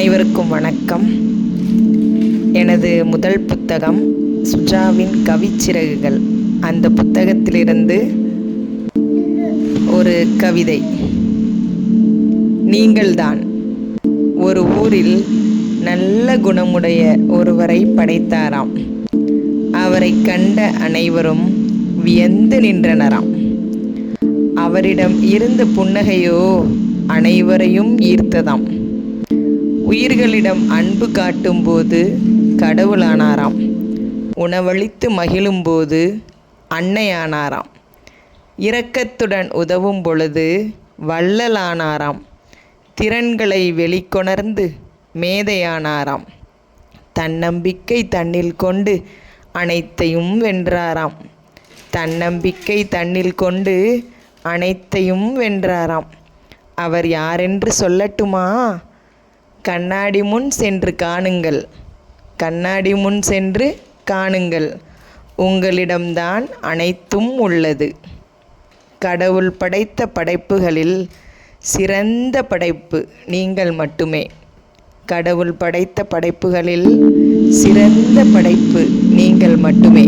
அனைவருக்கும் வணக்கம். எனது முதல் புத்தகம் சுஜாவின் கவிச்சிறகுகள். அந்த புத்தகத்திலிருந்து ஒரு கவிதை. நீங்கள்தான். ஒரு ஊரில் நல்ல குணமுடைய ஒருவரை படைத்தாராம். அவரை கண்ட அனைவரும் வியந்து நின்றனராம். அவரிடம் இருந்த புன்னகையோ அனைவரையும் ஈர்த்ததாம். உயிர்களிடம் அன்பு காட்டும்போது கடவுளானாராம். உணவளித்து மகிழும்போது அன்னையானாராம். இரக்கத்துடன் உதவும் பொழுது வள்ளலானாராம். திறன்களை வெளிக்கொணர்ந்து மேதையானாராம். தன்னம்பிக்கை தன்னில் கொண்டு அனைத்தையும் வென்றாராம். தன்னம்பிக்கை தன்னில் கொண்டு அனைத்தையும் வென்றாராம். அவர் யாரென்று சொல்லட்டுமா? கண்ணாடி முன் சென்று காணுங்கள். கண்ணாடி முன் சென்று காணுங்கள். உங்களிடம்தான் அனைத்தும் உள்ளது. கடவுள் படைத்த படைப்புகளில் சிறந்த படைப்பு நீங்கள் மட்டுமே. கடவுள் படைத்த படைப்புகளில் சிறந்த படைப்பு நீங்கள் மட்டுமே.